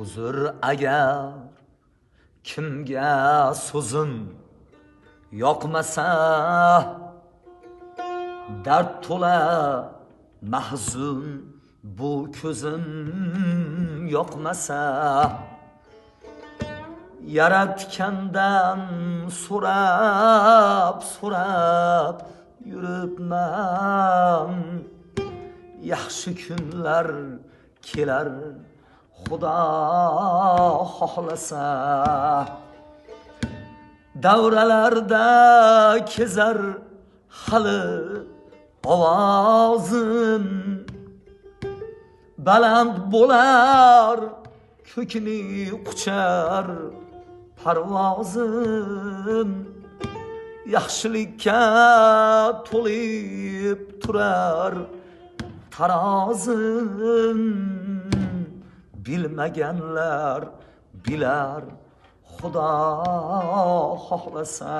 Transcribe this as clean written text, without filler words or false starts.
uzr agar kimga so'zim yoqmasa, dard to'la mahzun bu ko'zim yoqmasa, yaratgandan so'rab yuribman. Yaxshi kunlar kelar Xudo xohlasa, davralarda kezar hali ovozim, baland bo'lar ko'kni quchar parvozim. Yaxshilikka to'lib turar tarozim, bilmaganlar bilar Xudo xohlasa.